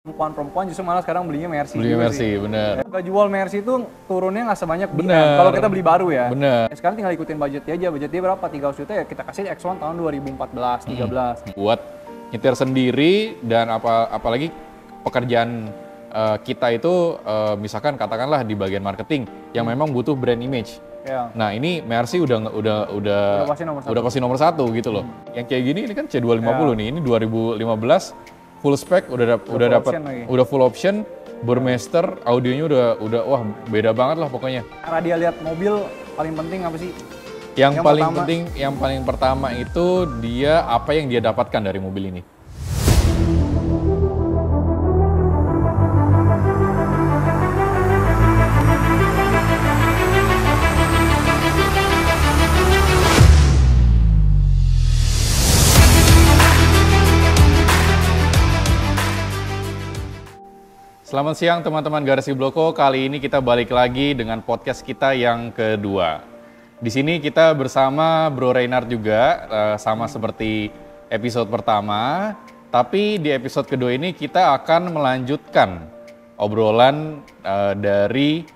perempuan justru malah sekarang belinya Mercy. Belinya Mercy, bener. Gak jual Mercy itu turunnya nggak sebanyak Bener. kalau kita beli baru ya. Bener. Sekarang tinggal ikutin budgetnya aja. Budgetnya berapa? 300 juta ya kita kasih X1 tahun 2014, 13. Buat nyetir sendiri dan apalagi pekerjaan kita itu misalkan katakanlah di bagian marketing yang memang butuh brand image. Ya. Nah ini Mercy udah pasti nomor satu gitu loh. Yang kayak gini ini kan C250 nih, ini 2015 full spec udah dapat full option, Burmester, audionya udah wah beda banget lah pokoknya. Karena dia lihat mobil paling penting apa sih? Yang paling pertama itu dia apa yang dia dapatkan dari mobil ini. Selamat siang teman-teman Garasi Bloko. Kali ini kita balik lagi dengan podcast kita yang kedua. Di sini kita bersama Bro Reynard juga, sama seperti episode pertama. Tapi di episode kedua ini kita akan melanjutkan obrolan dari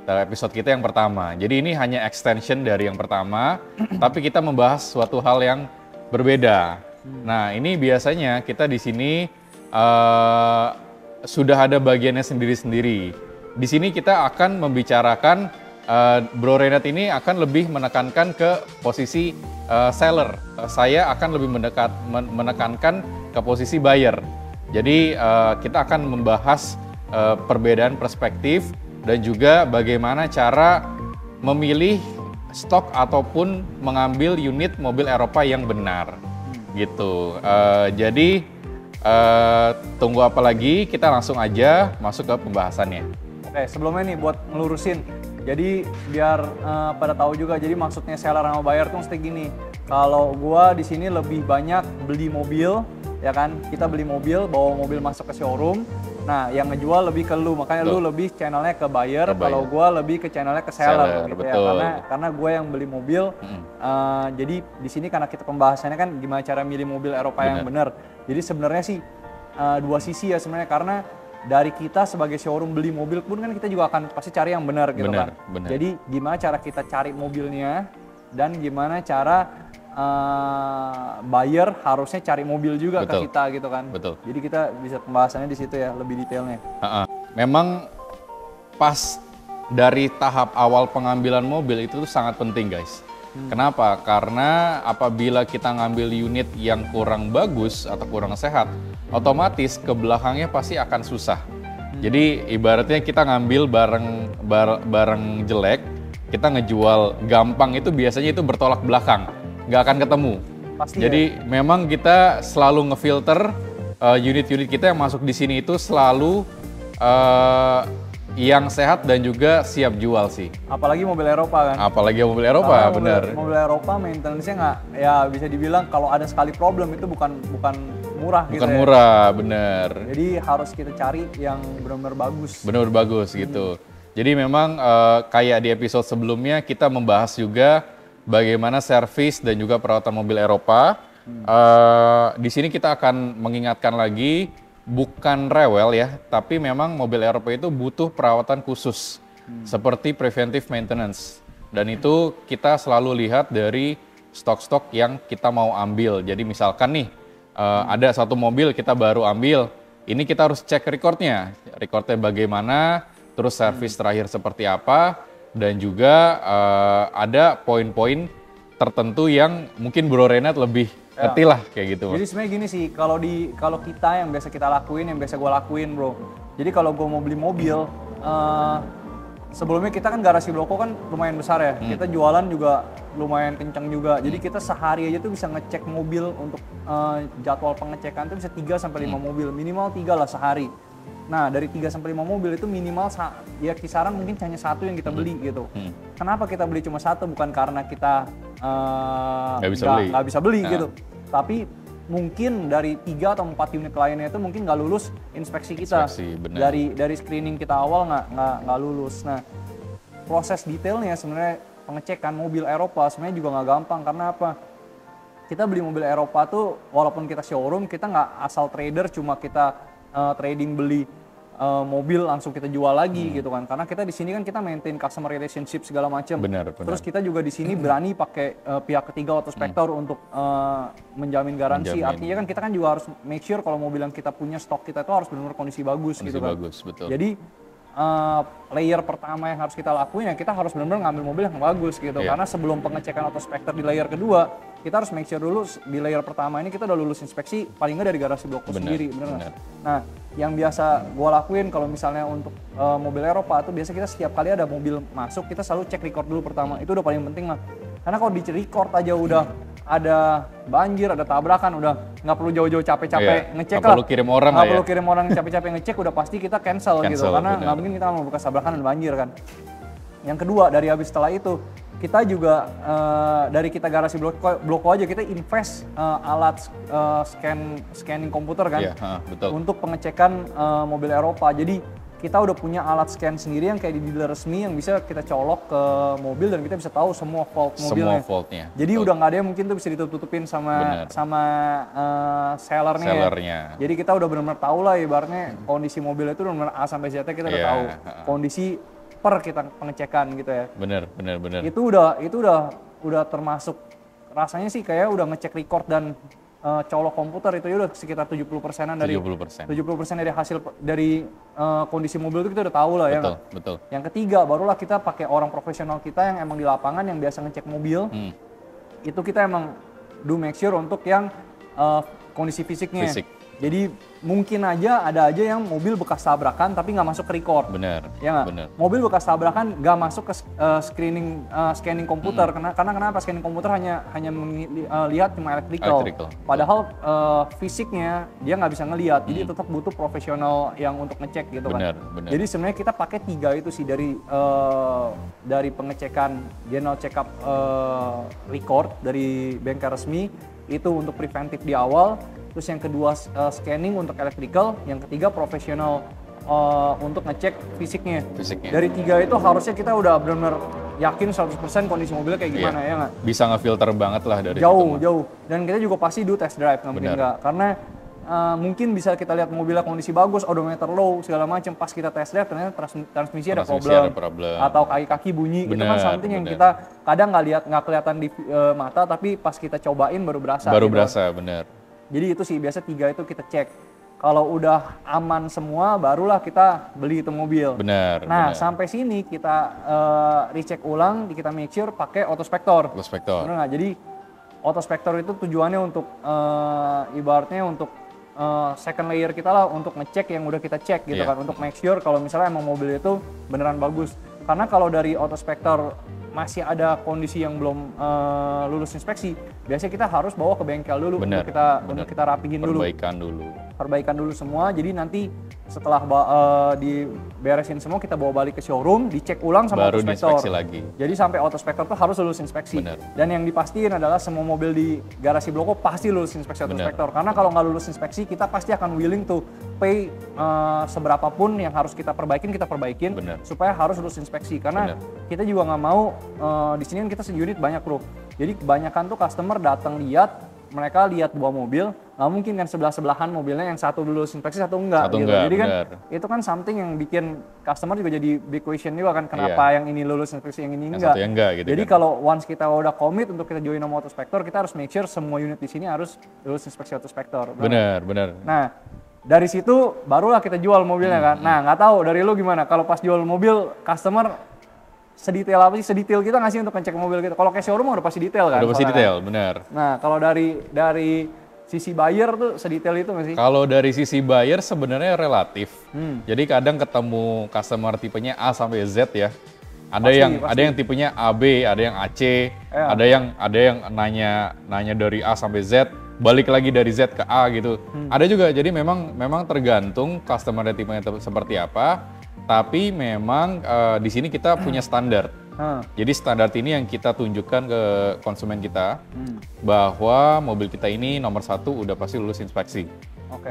episode kita yang pertama. Jadi ini hanya extension dari yang pertama, tapi kita membahas suatu hal yang berbeda. Nah ini biasanya kita di sini sudah ada bagiannya sendiri-sendiri. Di sini kita akan membicarakan, Bro Reynard ini akan lebih menekankan ke posisi seller. Saya akan lebih menekankan ke posisi buyer. Jadi kita akan membahas perbedaan perspektif dan juga bagaimana cara memilih stok ataupun mengambil unit mobil Eropa yang benar. Gitu. Jadi tunggu apa lagi, kita langsung aja masuk ke pembahasannya. Oke, sebelumnya nih buat ngelurusin. Jadi biar pada tahu juga, jadi maksudnya seller sama buyer tuh mesti gini. Kalau gua di sini lebih banyak beli mobil, ya kan? Kita beli mobil, bawa mobil masuk ke showroom. Nah, yang ngejual lebih ke lu, makanya lu lebih channelnya ke buyer, kalau gua lebih ke channelnya ke seller gitu betul. ya. Karena gue yang beli mobil. Jadi di sini karena kita pembahasannya kan gimana cara milih mobil Eropa yang benar. Jadi sebenarnya sih dua sisi ya sebenarnya, karena dari kita sebagai showroom beli mobil pun kan kita juga akan pasti cari yang benar gitu kan. Jadi gimana cara kita cari mobilnya dan gimana cara buyer harusnya cari mobil juga ke kita gitu kan. Jadi kita bisa pembahasannya di situ ya, lebih detailnya. Memang pas dari tahap awal pengambilan mobil itu tuh sangat penting guys. Kenapa? Karena apabila kita ngambil unit yang kurang bagus atau kurang sehat, otomatis ke belakangnya pasti akan susah. Jadi ibaratnya kita ngambil barang jelek, kita ngejual gampang itu biasanya itu bertolak belakang, nggak akan ketemu. Pasti jadi memang kita selalu ngefilter unit-unit kita yang masuk di sini itu selalu yang sehat dan juga siap jual sih. Apalagi mobil Eropa kan? Apalagi mobil Eropa, benar. Mobil Eropa maintenance-nya nggak, ya bisa dibilang kalau ada sekali problem itu bukan murah gitu ya. Bukan murah, benar. Jadi harus kita cari yang benar-benar bagus. Benar-benar bagus gitu. Jadi memang kayak di episode sebelumnya kita membahas juga bagaimana servis dan juga perawatan mobil Eropa. Di sini kita akan mengingatkan lagi, bukan rewel ya, tapi memang mobil Eropa itu butuh perawatan khusus seperti preventive maintenance. Dan itu kita selalu lihat dari stok-stok yang kita mau ambil. Jadi misalkan nih ada satu mobil kita baru ambil, ini kita harus cek recordnya bagaimana, terus servis terakhir seperti apa, dan juga ada poin-poin tertentu yang mungkin Bro Reynard lebih ngerti lah kayak gitu. Jadi sebenarnya gini sih, kalau kita yang biasa kita lakuin, yang biasa gue lakuin bro. Jadi kalau gue mau beli mobil, sebelumnya kita kan Garasi Bloko kan lumayan besar ya. Kita jualan juga lumayan kencang juga. Jadi kita sehari aja tuh bisa ngecek mobil untuk jadwal pengecekan tuh bisa 3-5 mobil. Minimal 3 lah sehari. Nah dari 3-5 mobil itu minimal ya kisaran mungkin hanya satu yang kita beli gitu. Kenapa kita beli cuma satu? Bukan karena kita nggak bisa beli gitu. Tapi mungkin dari 3 atau 4 unit lainnya itu mungkin nggak lulus inspeksi kita. Dari screening kita awal nggak lulus. Nah proses detailnya sebenarnya pengecekan mobil Eropa sebenarnya juga nggak gampang. Karena apa? Kita beli mobil Eropa tuh walaupun kita showroom, kita nggak asal trader cuma kita trading beli mobil langsung kita jual lagi gitu kan, karena kita di sini kan kita maintain customer relationship segala macam. Benar. Terus kita juga di sini berani pakai pihak ketiga Autospector untuk menjamin garansi. Artinya kan kita kan juga harus make sure kalau mobil yang kita punya, stok kita itu harus benar-benar kondisi bagus gitu kan. Bagus, betul. Jadi layer pertama yang harus kita lakuin ya kita harus benar-benar ngambil mobil yang bagus gitu. Karena sebelum pengecekan Autospector di layer kedua, kita harus make sure dulu di layer pertama ini kita udah lulus inspeksi paling nggak dari garasi blokku sendiri, bener. Nah, yang biasa gue lakuin kalau misalnya untuk mobil Eropa tuh biasa kita setiap kali ada mobil masuk kita selalu cek record dulu pertama. Itu udah paling penting lah. Karena kalau di record aja udah ada banjir, ada tabrakan, udah nggak perlu jauh-jauh capek-capek ngecek lah. Nggak perlu kirim orang nggak perlu kirim orang capek-capek ngecek, udah pasti kita cancel gitu. Karena nggak mungkin kita mau bekas tabrakan dan banjir kan. Yang kedua, dari habis setelah itu, kita juga dari kita garasi bloko aja kita invest alat scanning komputer kan. Betul. Untuk pengecekan mobil Eropa. Jadi kita udah punya alat scan sendiri yang kayak di dealer resmi yang bisa kita colok ke mobil dan kita bisa tahu semua fault mobilnya. Semua faultnya. Jadi udah nggak ada yang mungkin tuh bisa ditutup-tutupin sama sellernya. Ya. Jadi kita udah benar-benar tahu lah ibaratnya kondisi mobil itu benar-benar A sampai Z kita udah tahu. Kondisi per kita pengecekan gitu ya. Bener. Itu udah termasuk rasanya sih kayak udah ngecek record dan colok komputer itu udah sekitar 70%-an dari 70% dari hasil dari kondisi mobil itu kita udah tahu lah. Betul. Yang ketiga barulah kita pakai orang profesional kita yang emang di lapangan yang biasa ngecek mobil. Itu kita emang do make sure untuk yang kondisi fisiknya. Jadi mungkin ada aja yang mobil bekas tabrakan tapi nggak masuk ke record. Benar. Ya nggak? Benar. Mobil bekas tabrakan nggak masuk ke scanning komputer. Karena kenapa? Scanning komputer hanya lihat cuma electrical. Padahal fisiknya dia nggak bisa ngelihat. Jadi tetap butuh profesional yang untuk ngecek gitu kan. Benar. Jadi sebenarnya kita pakai 3 itu sih dari pengecekan general check up record dari bengkel resmi itu untuk preventif di awal. Terus yang kedua scanning untuk electrical, yang ketiga profesional untuk ngecek fisiknya. Dari 3 itu harusnya kita udah benar-benar yakin 100% kondisi mobilnya kayak gimana ya nggak? Bisa ngefilter banget lah dari jauh. Dan kita juga pasti do test drive, nggak mungkin nggak. Karena mungkin bisa kita lihat mobilnya kondisi bagus, odometer low, segala macam. Pas kita test drive ternyata transmisi ada problem. Atau kaki-kaki bunyi. Itu kan something yang kita kadang nggak kelihatan di mata, tapi pas kita cobain baru berasa. Bener. Jadi itu sih biasa 3 itu kita cek. Kalau udah aman semua, barulah kita beli itu mobil. Benar. Sampai sini kita recheck ulang, kita make sure pakai Autospector. Benar nggak? Jadi Autospector itu tujuannya untuk ibaratnya untuk second layer kita lah untuk ngecek yang udah kita cek gitu kan, untuk make sure kalau misalnya emang mobil itu beneran bagus. Karena kalau dari Autospector masih ada kondisi yang belum lulus inspeksi, biasanya kita harus bawa ke bengkel dulu untuk kita rapihin dulu. Perbaikan dulu semua. Jadi nanti setelah diberesin semua kita bawa balik ke showroom, dicek ulang sama Autospector. Lagi. Jadi sampai Autospector tuh harus lulus inspeksi. Dan yang dipastiin adalah semua mobil di garasi bloko pasti lulus inspeksi Autospector. Karena kalau nggak lulus inspeksi kita pasti akan willing to pay seberapapun yang harus kita perbaikin supaya harus lulus inspeksi. Karena kita juga nggak mau di sini kan kita seunit banyak bro. Jadi kebanyakan tuh customer datang mereka lihat dua mobil, nggak mungkin kan sebelah-sebelahan mobilnya yang satu lulus inspeksi satu enggak. Jadi kan itu kan something yang bikin customer juga jadi big question juga kan, kenapa yang ini lulus inspeksi yang ini enggak. Gitu jadi kalau once kita udah commit untuk kita join sama Autospector, kita harus make sure semua unit di sini harus lulus inspeksi Autospector. Benar. Nah, dari situ barulah kita jual mobilnya kan. Nah, nggak tahu dari lu gimana? Kalau pas jual mobil, customer sedetail apa sih? Sedetail kita nggak sih untuk ngecek mobil kita? Kalau kayak showroom udah pasti detail kan? Udah pasti detail, benar. Nah, kalau dari sisi buyer tuh sedetail itu nggak sih? Kalau dari sisi buyer sebenarnya relatif. Jadi kadang ketemu customer tipenya A sampai Z ya. Ada yang tipenya AB, ada yang AC, ada yang nanya dari A sampai Z, balik lagi dari Z ke A gitu. Ada juga. Jadi memang tergantung customer tipenya seperti apa. Tapi memang di sini kita punya standar. Jadi standar ini yang kita tunjukkan ke konsumen kita bahwa mobil kita ini nomor 1 udah pasti lulus inspeksi.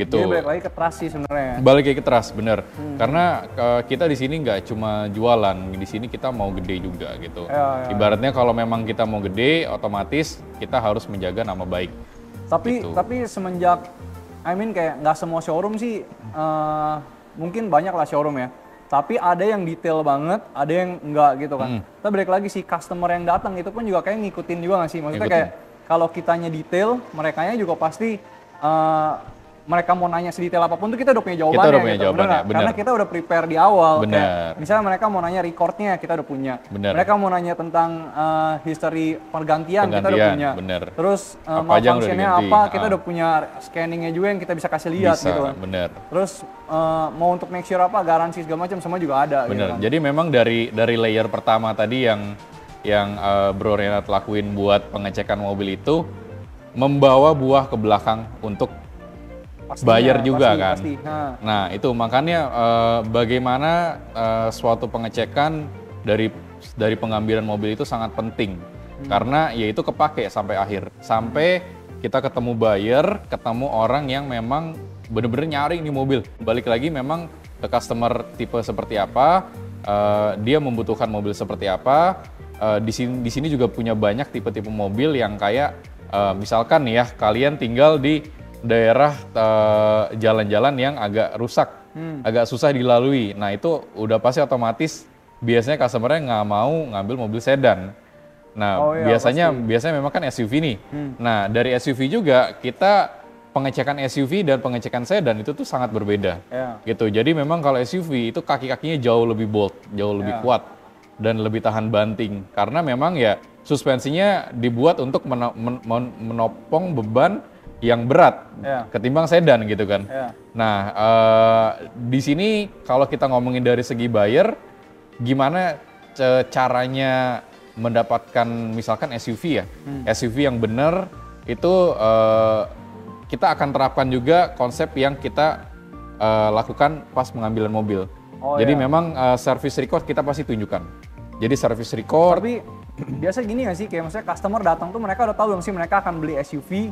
Gitu. Jadi balik lagi ke trust sih sebenarnya. Balik lagi ke trust, bener. Karena kita di sini nggak cuma jualan, di sini kita mau gede juga gitu. Ibaratnya kalau memang kita mau gede, otomatis kita harus menjaga nama baik. Tapi semenjak I mean kayak nggak semua showroom sih, mungkin banyak lah showroom ya. Tapi ada yang detail banget, ada yang enggak gitu kan. Kita balik lagi si customer yang datang itu pun juga kayak ngikutin juga nggak sih? Maksudnya kayak kalau kitanya detail, merekanya juga pasti mereka mau nanya sedetail apapun tuh kita udah punya jawabannya. Kita udah punya gitu. jawabannya, Bener. Karena kita udah prepare di awal. Bener. Kayak, misalnya mereka mau nanya recordnya, kita udah punya. Bener. Mereka mau nanya tentang history pergantian, kita udah punya. Bener. Terus Apa aja yang udah malfunctionnya diganti. apa, kita udah punya scanningnya juga yang kita bisa kasih lihat Bisa, gitu kan. bener. Terus mau untuk make sure apa, garansi segala macam semua juga ada. Bener. Gitu kan. Jadi memang dari layer pertama tadi yang Bro Renat lakuin buat pengecekan mobil itu membawa buah ke belakang untuk Pastinya, buyer juga pasti, kan. Pasti. Nah itu makanya bagaimana suatu pengecekan dari pengambilan mobil itu sangat penting karena ya itu kepake sampai akhir, sampai kita ketemu buyer, ketemu orang yang memang bener-bener nyari ini mobil. Balik lagi memang ke customer tipe seperti apa, dia membutuhkan mobil seperti apa. Di sini juga punya banyak tipe-tipe mobil yang kayak misalkan nih ya kalian tinggal di daerah jalan-jalan yang agak rusak, agak susah dilalui. Nah itu udah pasti otomatis biasanya customer-nya nggak mau ngambil mobil sedan. Nah biasanya memang kan SUV nih. Nah dari SUV juga kita pengecekan SUV dan pengecekan sedan itu tuh sangat berbeda. Gitu. Jadi memang kalau SUV itu kaki-kakinya jauh lebih bold, jauh lebih kuat dan lebih tahan banting. Karena memang ya suspensinya dibuat untuk menopang beban yang berat ketimbang sedan gitu kan. Nah di sini kalau kita ngomongin dari segi buyer, gimana caranya mendapatkan misalkan SUV ya, SUV yang benar itu kita akan terapkan juga konsep yang kita lakukan pas pengambilan mobil. Jadi memang service record kita pasti tunjukkan. Jadi service record. Tapi biasa gini nggak sih, kayak maksudnya customer datang tuh mereka udah tahu dong sih mereka akan beli SUV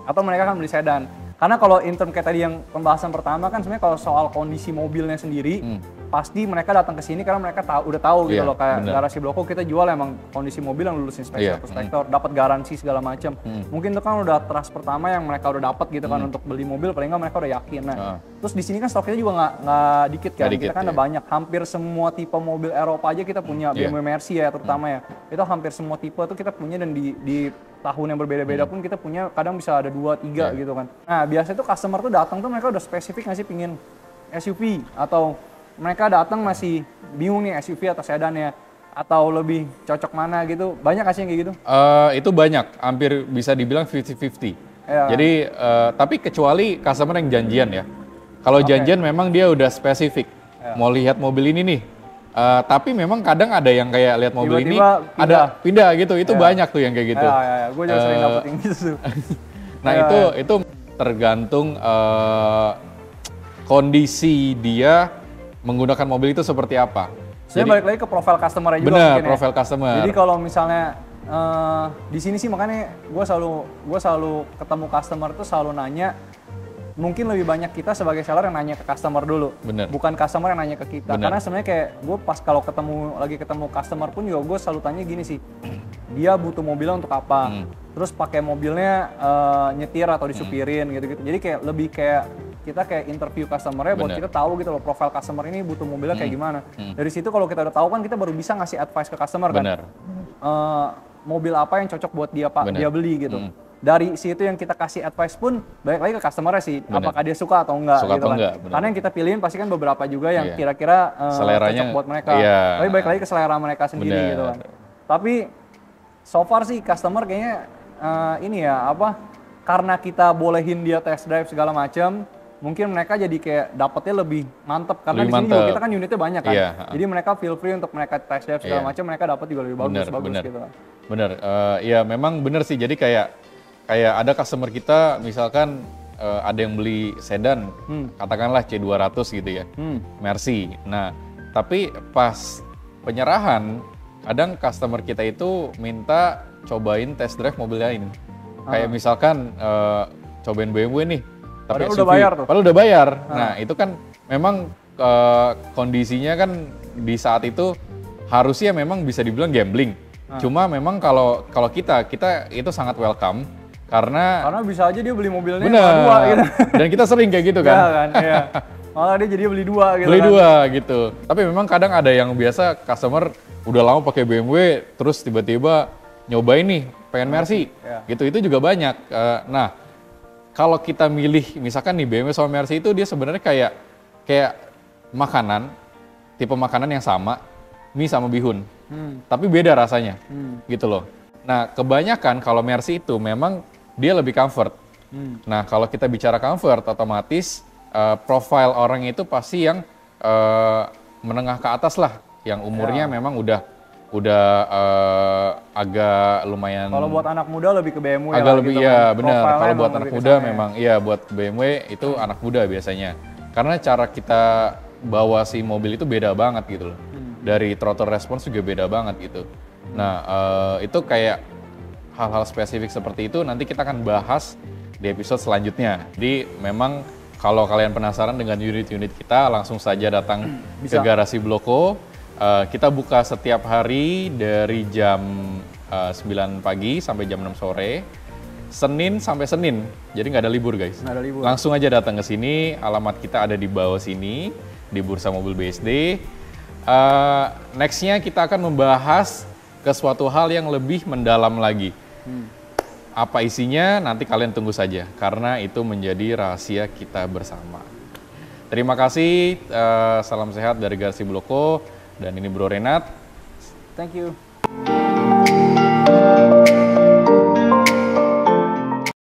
atau mereka akan beli sedan. Karena kalau in term kayak tadi yang pembahasan pertama kan sebenarnya kalau soal kondisi mobilnya sendiri, pasti mereka datang ke sini karena mereka udah tahu gitu loh, kayak garasi Bloko kita jual emang kondisi mobil yang lulus inspeksi prospektor, dapat garansi segala macam. Mungkin itu kan udah trust pertama yang mereka udah dapat gitu kan untuk beli mobil, paling nggak mereka udah yakin. Nah, terus di sini kan stok kita juga nggak dikit kan, kita kan ada banyak, hampir semua tipe mobil Eropa aja kita punya, BMW Mercy ya terutama ya, itu hampir semua tipe tuh kita punya dan di tahun yang berbeda-beda pun kita punya, kadang bisa ada 2-3 gitu kan. Nah biasanya tuh customer tuh datang tuh mereka udah spesifik nggak sih pingin SUV, atau mereka datang masih bingung nih SUV atau sedan ya, atau lebih cocok mana gitu, banyak nggak sih yang kayak gitu? Itu banyak, hampir bisa dibilang 50-50. Jadi tapi kecuali customer yang janjian ya. Kalau janjian memang dia udah spesifik, mau lihat mobil ini nih. Tapi memang kadang ada yang kayak lihat mobil tiba-tiba ini ada pindah gitu, itu banyak tuh yang kayak gitu. Gue juga sering dapetin gitu. Nah itu tergantung kondisi dia menggunakan mobil itu seperti apa. Jadi balik lagi ke profil customer-nya juga. Benar, profil customer. Jadi kalau misalnya di sini sih makanya gue selalu ketemu customer tuh selalu nanya. Mungkin lebih banyak kita sebagai seller yang nanya ke customer dulu, bukan customer yang nanya ke kita. Karena sebenarnya kayak gue pas kalau ketemu customer pun juga gue selalu tanya gini sih, dia butuh mobilnya untuk apa, terus pakai mobilnya nyetir atau disupirin gitu-gitu. Jadi kayak lebih kayak kita kayak interview customer-nya buat kita tahu gitu loh profil customer ini butuh mobilnya kayak gimana. Dari situ kalau kita udah tahu kan kita baru bisa ngasih advice ke customer kan, mobil apa yang cocok buat dia dia beli gitu. Dari situ yang kita kasih advice pun balik lagi ke customer-nya sih, apakah dia suka atau enggak gitu kan. Karena yang kita pilihin pasti kan beberapa juga yang kira-kira cocok buat mereka. Tapi balik lagi ke selera mereka sendiri gitu kan. Tapi so far sih customer kayaknya ini ya karena kita bolehin dia test drive segala macam, mungkin mereka jadi kayak dapetnya lebih mantep karena di sini juga kita kan unitnya banyak kan. Jadi mereka feel free untuk mereka test drive segala macam, mereka dapat juga lebih bagus gitu kan. Bener, ya memang bener sih. Jadi kayak ada customer kita misalkan ada yang beli sedan, katakanlah C200 gitu ya, Mercy. Nah, tapi pas penyerahan, kadang customer kita itu minta cobain test drive mobil lain. Kayak misalkan cobain BMW nih, tapi SUV. Padahal udah bayar. Nah, itu kan memang kondisinya kan di saat itu harusnya memang bisa dibilang gambling. Cuma memang kalau kita itu sangat welcome. Karena bisa aja dia beli mobilnya bener, malah dua gitu. dan kita sering kayak gitu kan. Iya kan, iya. Malah dia jadi beli dua gitu Beli kan. dua gitu. Tapi memang kadang ada yang biasa customer udah lama pakai BMW, terus tiba-tiba nyobain nih, pengen Mercy. Iya. Gitu, itu juga banyak. Nah, kalau kita milih, misalkan nih BMW sama Mercy itu dia sebenarnya kayak makanan, tipe makanan yang sama, mie sama bihun. Tapi beda rasanya, gitu loh. Nah, kebanyakan kalau Mercy itu memang dia lebih comfort. Nah, kalau kita bicara comfort, otomatis profile orang itu pasti yang menengah ke atas lah, yang umurnya memang udah agak lumayan. Kalau buat anak muda lebih ke BMW agak lah lebih gitu iya kan. benar. Profilnya Kalau buat emang anak lebih muda kesana ya. memang iya, buat BMW itu anak muda biasanya. Karena cara kita bawa si mobil itu beda banget gitu loh. Dari throttle response juga beda banget gitu. Nah, itu kayak hal-hal spesifik seperti itu nanti kita akan bahas di episode selanjutnya. Jadi memang kalau kalian penasaran dengan unit-unit kita, langsung saja datang ke Garasi Bloko. Kita buka setiap hari dari jam 9 pagi sampai jam 6 sore. Senin sampai Senin, jadi nggak ada libur guys. Nggak ada libur. Langsung aja datang ke sini, alamat kita ada di bawah sini, di Bursa Mobil BSD. Nextnya kita akan membahas ke suatu hal yang lebih mendalam lagi. Apa isinya nanti kalian tunggu saja, karena itu menjadi rahasia kita bersama. Terima kasih, salam sehat dari Garasi Bloko, dan ini Bro Renat. Thank you.